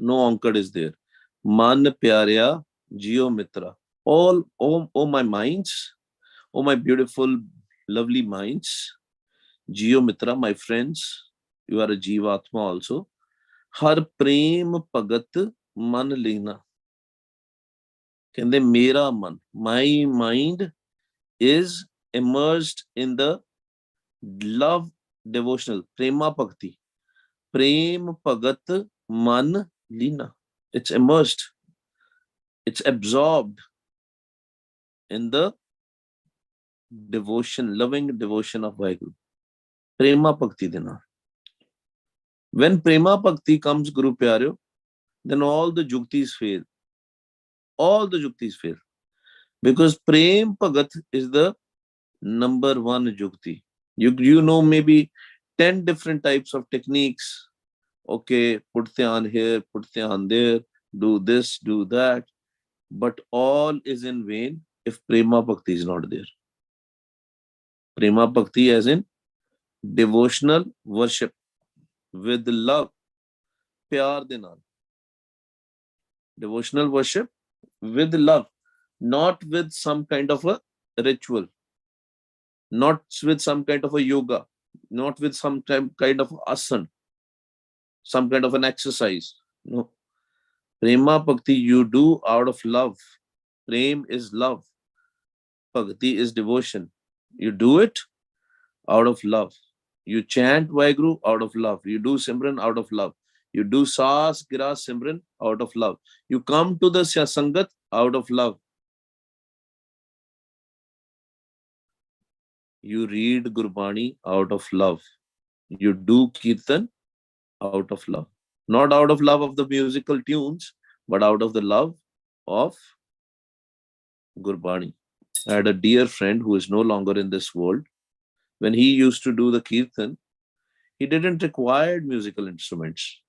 No onkad is there. Man pyarya jio mitra. All, oh my minds, oh my beautiful, lovely minds, jio mitra, my friends, you are a jivatma also. Har prem pagat man lina. ਕਹਿੰਦੇ ਮੇਰਾ ਮਨ, my mind is immersed in the love devotional, prema bhakti. Prem Bhagat Man Lina. It's immersed, it's absorbed in the devotion, loving devotion of Waheguru. Prema Bhakti Dina. When Prema Bhakti comes, Guru Pyaryo, then all the Juktis fail. All the Juktis fail. Because Prem Bhagat is the number one Jukti. You know maybe 10 different types of techniques. Okay, put dhyan here, put dhyan there, do this, do that. But all is in vain if Prema Bhakti is not there. Prema Bhakti as in devotional worship with love, pyar de naal. Devotional worship with love, not with some kind of a ritual, not with some kind of a yoga, not with some kind of asana, some kind of an exercise. No. Prema Bhakti you do out of love. Prem is love. Bhakti is devotion. You do it out of love. You chant Waheguru out of love. You do Simran out of love. You do Saas, Gira, Simran out of love. You come to the Sangat out of love. You read Gurbani out of love. You do Kirtan out of love. Not out of love of the musical tunes, but out of the love of Gurbani. I had a dear friend who is no longer in this world. When he used to do the Kirtan, he didn't require musical instruments.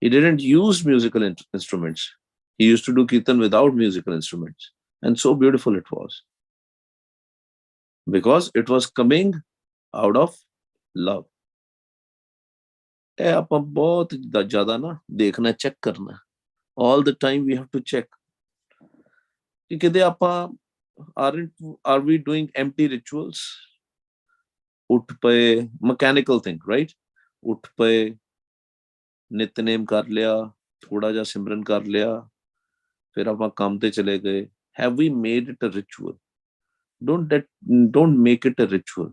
He didn't use musical instruments. He used to do Kirtan without musical instruments. And so beautiful it was. Because it was coming out of love. ਆਪਾਂ ਬਹੁਤ ਜ਼ਿਆਦਾ ਨਾ ਦੇਖਣਾ check ਕਰਨਾ all the time we have to check ਕਿ ਕਿਤੇ ਆਪਾਂ are we doing empty rituals ਉੱਠ ਪਏ mechanical thing right ਉੱਠ ਪਏ ਨਿਤਨੇਮ ਕਰ ਲਿਆ ਥੋੜਾ ਜਿਹਾ ਸਿਮਰਨ ਕਰ ਲਿਆ ਫਿਰ ਆਪਾਂ ਕੰਮ ਤੇ ਚਲੇ ਗਏ have we made it a ritual don't make it a ritual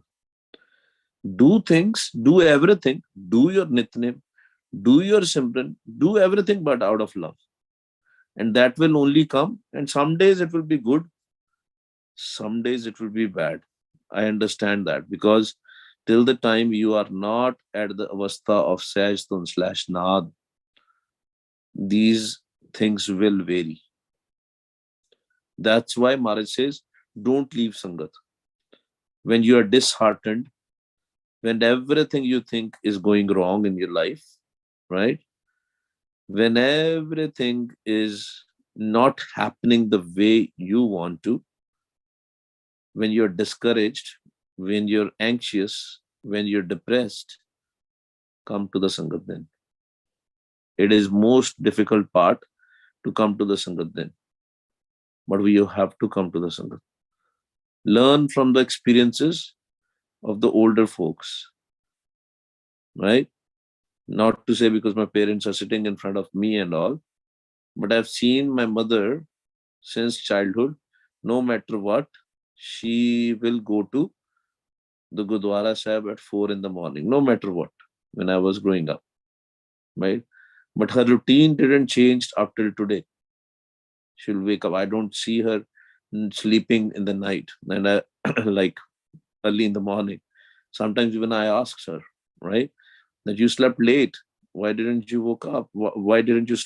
do things do everything do your nitnem do your simran do everything but out of love and that will only come and some days it will be good some days it will be bad I understand that because till the time you are not at the avastha of sajtun/nad these things will vary that's why Maharaj says don't leave sangat when you are disheartened when everything you think is going wrong in your life, right? When everything is not happening the way you want to, when you're discouraged, when you're anxious, when you're depressed, come to the Sangat then. It is most difficult part to come to the Sangat then. But we have to come to the Sangat. Learn from the experiences of the older folks, right? Not to say because my parents are sitting in front of me and all, but I've seen my mother since childhood, no matter what, she will go to the Gurdwara Sahib at 4 in the morning, no matter what, when I was growing up, right? But her routine didn't change up till today. She'll wake up. I don't see her sleeping in the night and I like early in the morning. Sometimes even I ask her, right, that you slept late. Why didn't you woke up? Why didn't you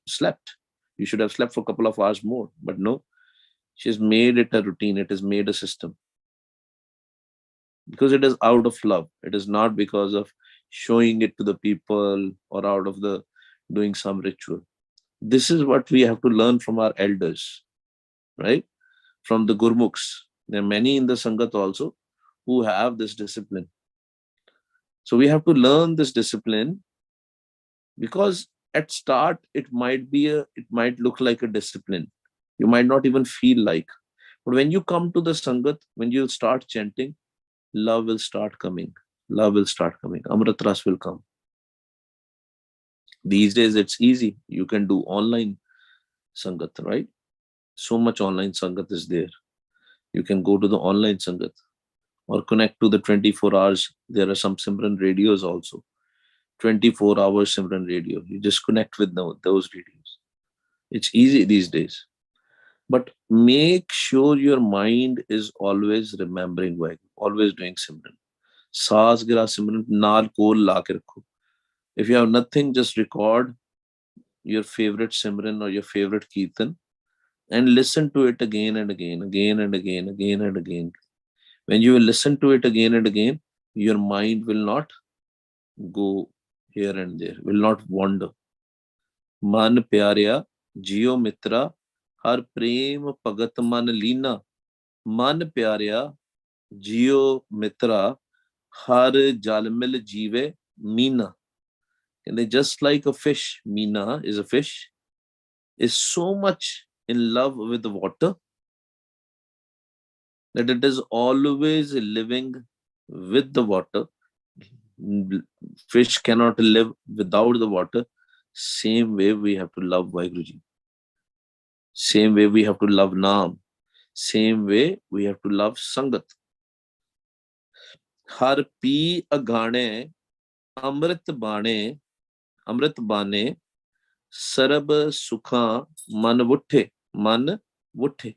slept? You should have slept for a couple of hours more. But no, she's made it a routine. It is made a system. Because it is out of love. It is not because of showing it to the people or out of the doing some ritual. This is what we have to learn from our elders, right? From the Gurmukhs. There are many in the Sangat also who have this discipline. So we have to learn this discipline Because at start it might look like a discipline. You might not even feel like. But when you come to the Sangat, when you start chanting, love will start coming. Love will start coming. Amrit Ras will come. These days it's easy. You can do online Sangat, right? So much online Sangat is there. You can go to the online Sangat or connect to the 24 hours. There are some Simran radios also. 24 hours Simran radio. You just connect with those radios. It's easy these days. But make sure your mind is always remembering Vaheguru, always doing Simran. Saas gira Simran naal kol la ke rakho. If you have nothing, just record your favorite Simran or your favorite Kirtan and listen to it again and again, again and again, again and again. When you will listen to it again and again, your mind will not go here and there, will not wander. Man pyarya, jiyo mitra, har prem pagat man leena. Man pyarya, jiyo mitra, har jalmil jive meena. And they just like a fish, meena is a fish, is so much in love with the water that it is always living with the water. Fish cannot live without the water. Same way we have to love Vaheguruji. Same way we have to love Naam. Same way we have to love Sangat. Har pee agane, amrit bane, amrit bane, sarab sukha man vutte, man vutte.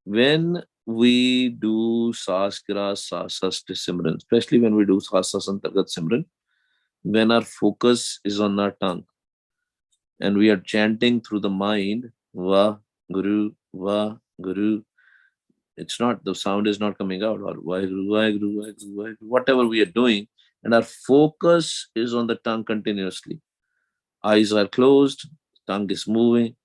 When we do Saskira, Sasas Simran, especially when we do Sasas Antargat Simran, when our focus is on our tongue and we are chanting through the mind, Va Guru, Va Guru, it's not, the sound is not coming out, or Vaheguru, Vaheguru, Vaheguru, Vaheguru, whatever we are doing, and our focus is on the tongue continuously. Eyes are closed, tongue is moving.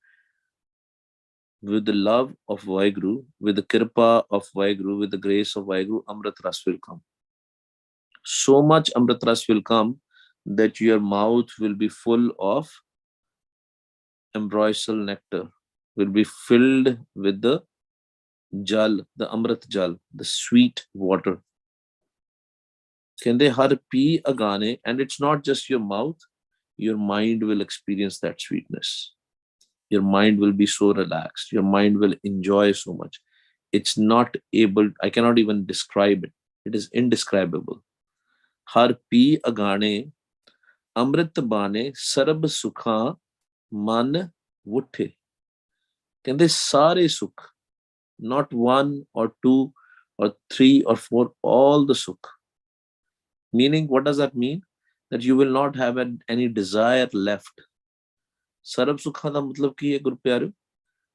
With the love of Vaheguru, with the kirpa of Vaheguru, with the grace of Vaheguru, Amrit Ras will come. So much Amrit Ras will come that your mouth will be full of ambrosial nectar, will be filled with the jal, the Amrit jal, the sweet water. Can they har pee agane? And it's not just your mouth, your mind will experience that sweetness. Your mind will be so relaxed. Your mind will enjoy so much. It's not able, I cannot even describe it. It is indescribable. Har pee agane, amrit bane, sarab sukha, man vutte. Can they sare sukh? Not one or two or three or four, all the sukh. Meaning, what does that mean? That you will not have any desire left. Sarab sukha da matlab ki hai, Guru Pyare?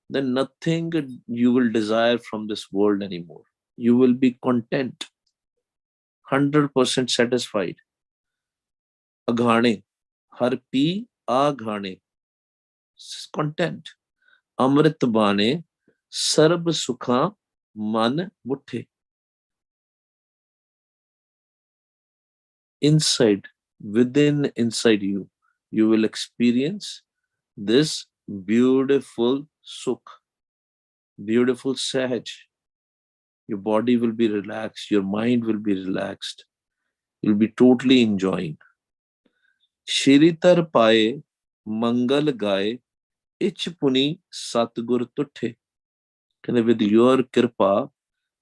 Then nothing you will desire from this world anymore. You will be content, 100% satisfied. Aghane, har pee aghane, content. Amrit bane, sarb sukha man vutte. Inside, inside you, you will experience this beautiful sukh, beautiful sahaj. Your body will be relaxed, your mind will be relaxed. You'll be totally enjoying. Shiritar pae, mangal gaye, ich puni satgur tutte. With your kirpa,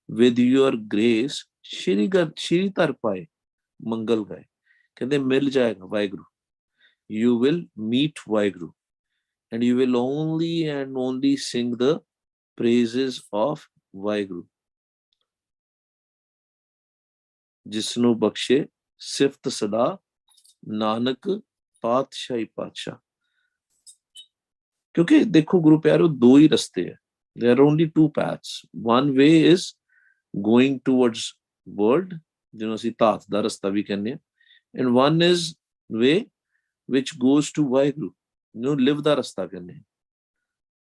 with your grace, Shiritar pae, mangal gaye. Mil jayega Vaheguru. You will meet Vaheguru. And you will only and only sing the praises of Vaheguru. Jisnu bakshe sift sada Nanak पातशाही पातशाह. क्योंकि देखो गुरु प्यारो, दो ही रास्ते हैं. There are only two paths. One way is going towards world, जिन्हों सी तात दा रास्ता भी कहने, and one is way which goes to Vaheguru, live दा रास्ता कहने.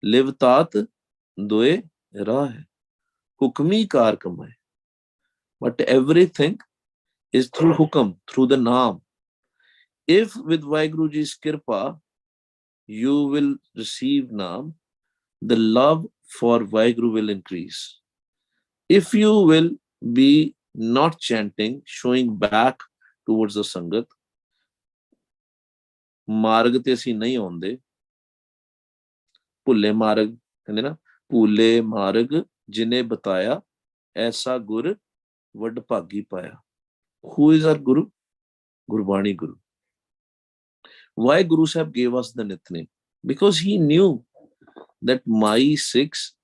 Live तात दोए राह है, हुक्मी कार कमाए. But everything is through hukam, through the naam. If with Waheguru Ji's Kirpa, you will receive Naam, the love for Waheguru will increase. If you will be not chanting, showing back towards the Sangat, ਮਾਰਗ ਤੇ ਅਸੀਂ ਨਹੀਂ ਆਉਂਦੇ, ਭੁੱਲੇ ਮਾਰਗ ਕਹਿੰਦੇ ਨਾ, ਭੁੱਲੇ ਮਾਰਗ ਜਿਨੇ ਬਤਾਇਆ ਐਸਾ ਗੁਰ ਵੱਡ ਭਾਗੀ ਪਾਇਆ. Who is our Guru? Gurbani Guru. Why Guru Sahib gave us the Nitnem? Because he knew that my Sikhs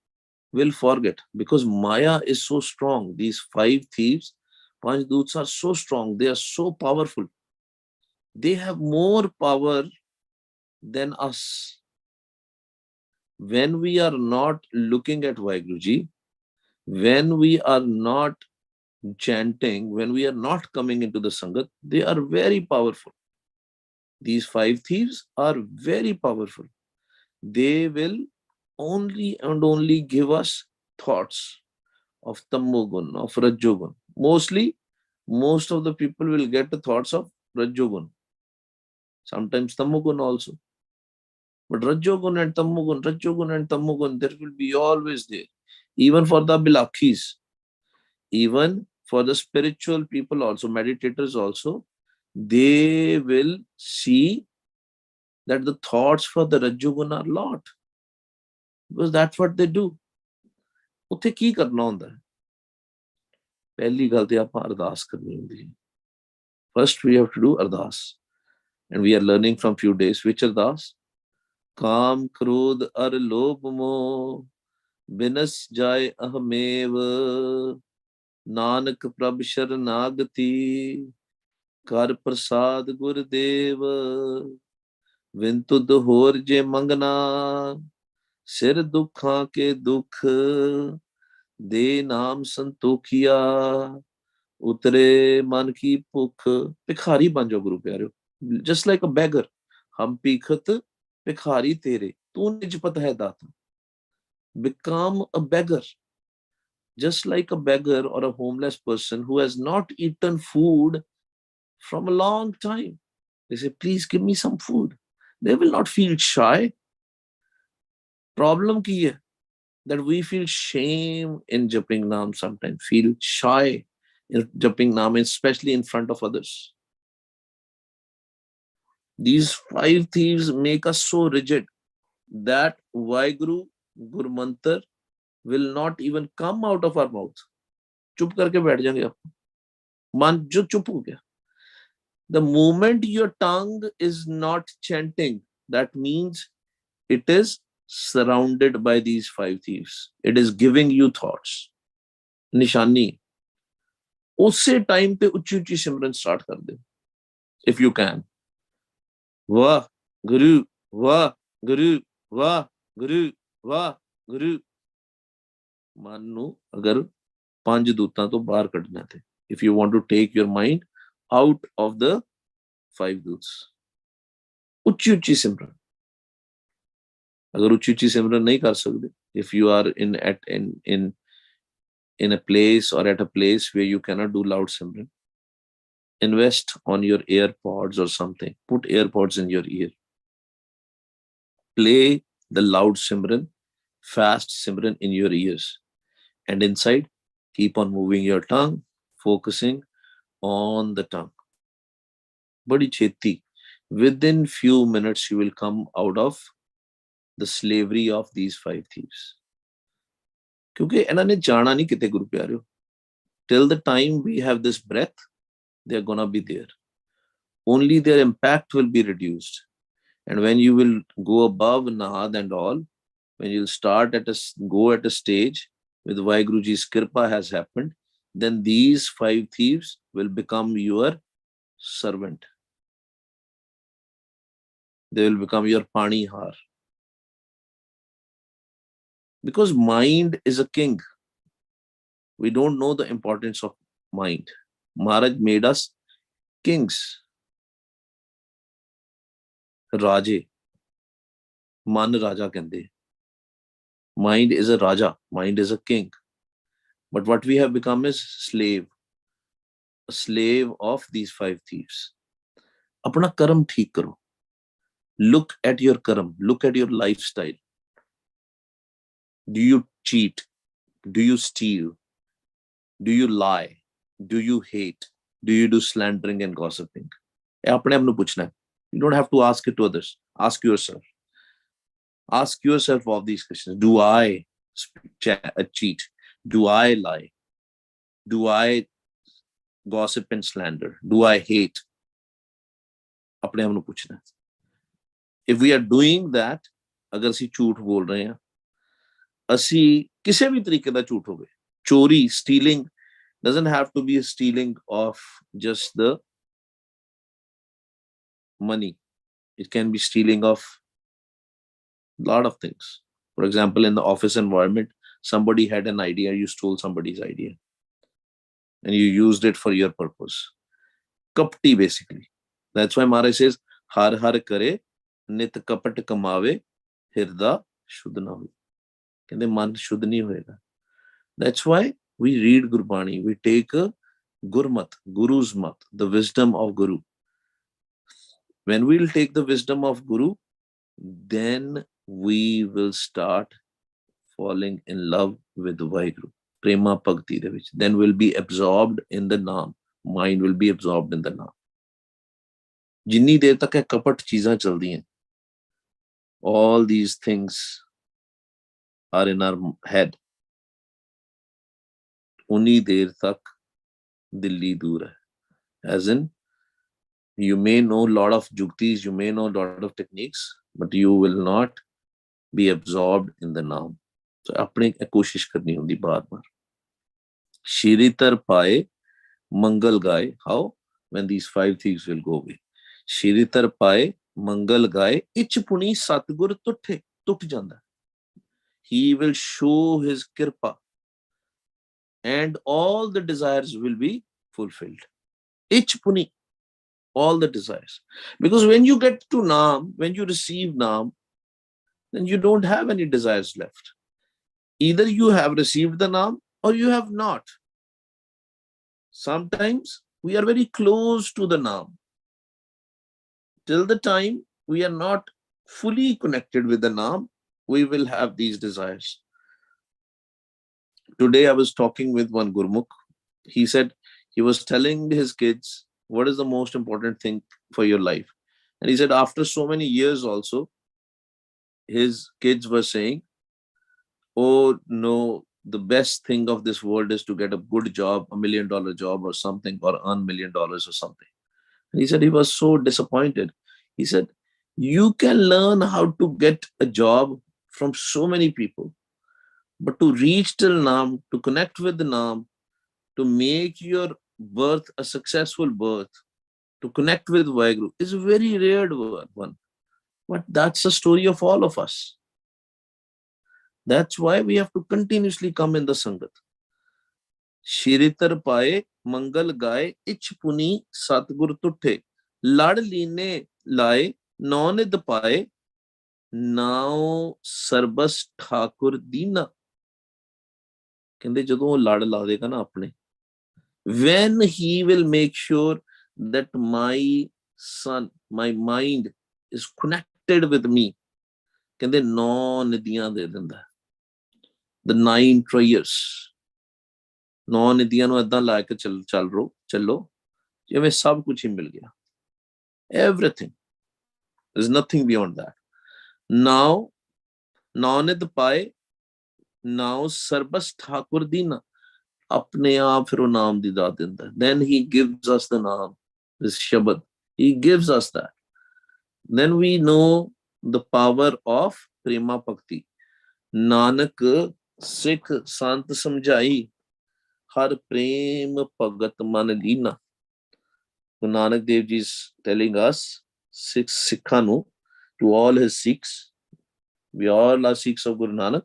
will forget, because Maya is so strong. These 5 thieves, Panch Doots, are so strong. They are so powerful. They have more power than us. When we are not looking at Vaheguruji, when we are not chanting, when we are not coming into the Sangat, they are very powerful. These 5 thieves are very powerful. They will only and only give us thoughts of Tammogun, of Rajogun. Most of the people will get the thoughts of Rajogun. Sometimes Tammogun also. But Rajogun and Tammogun, there will be always there. Even for the Bilakhis, even for the spiritual people also, meditators also, they will see that the thoughts for the Rajogun are a lot. Because that's what they do. ਉੱਥੇ ਕੀ ਕਰਨਾ ਹੁੰਦਾ ਹੈ? ਪਹਿਲੀ ਗੱਲ ਤੇ ਆਪਾਂ ਅਰਦਾਸ ਕਰਨੀ ਹੁੰਦੀ ਹੈ. First we have to do ardas. And we are learning from few days. Which ardas? Kaam, krodh, ar, lobh, moh, binas jai ahmev, nanak prabh sharanagati, kar prasad gurdev, vintud hor je mangna, sir dukhan ke dukh, de naam santokhiya, utre man ki ਭੁੱਖ. ਭਿਖਾਰੀ ਬਣ ਜਾਓ ਗੁਰੂ ਪਿਆਰਿਓ. Just like a beggar. ਹਮ ਭੀਖਤ ਭਿਖਾਰੀ ਤੇਰੇ, ਤੂੰ ਨਿਜਪਤ ਹੈ ਦਾਤਾ. Become a beggar. Just like a beggar or a homeless person who has not eaten food from a long time. They say, please give me some food. They will not feel shy. Problem ਕੀ ਹੈ? That we feel shame in Japing Naam sometimes, feel shy in Japing Naam, especially in front of others. These 5 thieves make us so rigid that Waheguru, Guru Mantra will not even come out of our mouth. चुप करके बैठ जाएंगे आप. मन जो चुप हो गया. The moment your tongue is not chanting, that means it is surrounded by these 5 thieves. It is giving you thoughts. निशानी. उसे टाइम पे उच्ची उच्ची सिमरन स्टार्ट कर दे. If you can. वाह गुरु, वाह गुरु, वाह गुरु, वाह गुरु. ਮਨ ਨੂੰ ਅਗਰ 5 ਦੂਤਾਂ ਤੋਂ ਬਾਹਰ ਕੱਢਣਾ ਤੇ, if you want to take your mind out of the 5 doots, ਉੱਚੀ ਉੱਚੀ ਸਿਮਰਨ. ਅਗਰ ਉੱਚੀ ਉੱਚੀ ਸਿਮਰਨ ਨਹੀਂ ਕਰ ਸਕਦੇ, if you are in a place or at a place where you cannot do loud simran, invest on your AirPods or something. Put AirPods in your ear. Play the loud simran, fast simran in your ears. And inside, keep on moving your tongue, focusing on the tongue. Badi cheti. Within few minutes, you will come out of the slavery of these 5 thieves. ਕਿਉਂਕਿ ਇਹਨਾਂ ਨੇ ਜਾਣਾ ਨਹੀਂ ਕਿਤੇ ਗੁਰੂ ਪਿਆਰਿਓ. Till the time we have this breath, they are gonna be there. Only their impact will be reduced. And when you will go above Nahad and all, when you'll start go at a stage with Vaheguruji's Kirpa has happened, then these 5 thieves will become your servant. They will become your Panihar. Because mind is a king. We don't know the importance of mind. Maharaj made us kings. Raje. Man Raja kende. Mind is a Raja. Mind is a king. But what we have become is slave. A slave of these 5 thieves. अपना कर्म ठीक करो. Look at your karam, look at your lifestyle. Do you cheat? Do you steal? Do you lie? Do you hate? Do you do slandering and gossiping? अपने आप ਨੂੰ ਪੁੱਛਣਾ. You don't have to ask it to others. Ask yourself. Ask yourself all these questions. Do I cheat? Do I lie? Do I gossip and slander? Do I hate? अपने आप ਨੂੰ ਪੁੱਛਣਾ. If we are doing that, अगर ਅਸੀਂ ਝੂਠ ਬੋਲ ਰਹੇ ਹਾਂ, ਅਸੀਂ ਕਿਸੇ ਵੀ ਤਰੀਕੇ ਦਾ ਝੂਠ ਹੋਵੇ, ਚੋਰੀ, stealing doesn't have to be a stealing of just the money. It can be stealing of a lot of things. For example, in the office environment, somebody had an idea, you stole somebody's idea and you used it for your purpose. Kapti, basically. That's why Maharaj says, har har kare, nit kapat kamave, hirda shuddh na hoye. Kehinde man shuddh nahi hoega. That's why we read Gurbani, we take a Gurmat, Guru's mat, the wisdom of Guru. When we'll take the wisdom of Guru, then we will start falling in love with Waheguru. Prema Bhakti de vich. Then we'll be absorbed in the Naam. Mind will be absorbed in the Naam. जिन्नी देर तक है कपट चीज़ां चलती हैं, all these things are in our head. उन्नी देर तक दिल्ली दूर है. As in, you may know a lot of juktis, you may know a lot of techniques, but you will not be absorbed in the naam. So अपने कोशिश करनी होती बार बार. Shiritar पाए मंगल गाए. How? When these 5 things will go away. Shiritar पाए मंगल गाए. Etch पुनी सतगुर तुठे. टूट जाता. He will show his kirpa and all the desires will be fulfilled. Ich puni, all the desires. Because when you get to Naam, when you receive Naam, then you don't have any desires left. Either you have received the Naam or you have not. Sometimes we are very close to the Naam. Till the time we are not fully connected with the Naam, we will have these desires. Today I was talking with one Gurmukh. He said he was telling his kids, what is the most important thing for your life? And he said after so many years also, his kids were saying, oh no, the best thing of this world is to get a good job, $1 million job or something, or earn $1 million or something. And he said he was so disappointed. He said, you can learn how to get a job from so many people, but to reach till Naam, to connect with the Naam, to make your birth a successful birth, to connect with Waheguru is a very rare one. But that's the story of all of us. That's why we have to continuously come in the Sangat. Shiritar pae, mangal gaye, ich puni satgur tutte, lad line lae, nonid pae, now sarbas thakur dina. ਕਹਿੰਦੇ ਜਦੋਂ ਉਹ ਲੜ ਲਾ ਦੇਗਾ ਨਾ ਆਪਣੇ, when he will make sure that my son, my mind is connected with me, ਕਹਿੰਦੇ 9 ਨਿਧੀਆਂ ਦੇ ਦਿੰਦਾ. The 9 treasures. 9 ਨਿਧੀਆਂ ਨੂੰ ਏਦਾਂ ਲਾ ਕੇ ਚੱਲੋ ਜਿਵੇਂ ਸਭ ਕੁਝ ਹੀ ਮਿਲ ਗਿਆ. Everything. There's nothing beyond that. Now, नौनिध पाए, now Sarbas Thakur Dina. अपने आप फिर वो नाम दी दात देता है. Then he gives us the naam, this Shabad. He gives us that. Then we know the power of Prema Bhakti. Nanak Sikh Sant Samjhai, Har Prem Bhagat Man Leena. So Nanak Dev Ji is telling us, Sikhanu, to all his Sikhs, we all are Sikhs of Guru Nanak,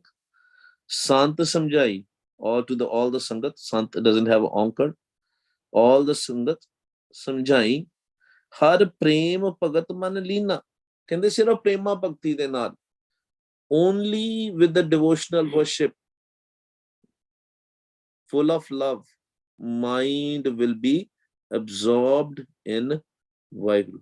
Sant Samjhai, or to all the Sangat, Sant doesn't have an onkar, all the Sangat, Samjhai, Har Prem Bhagat Man Leena. Can they say of Prema Bhakti de naal? Only with the devotional worship, full of love, mind will be absorbed in Waheguru.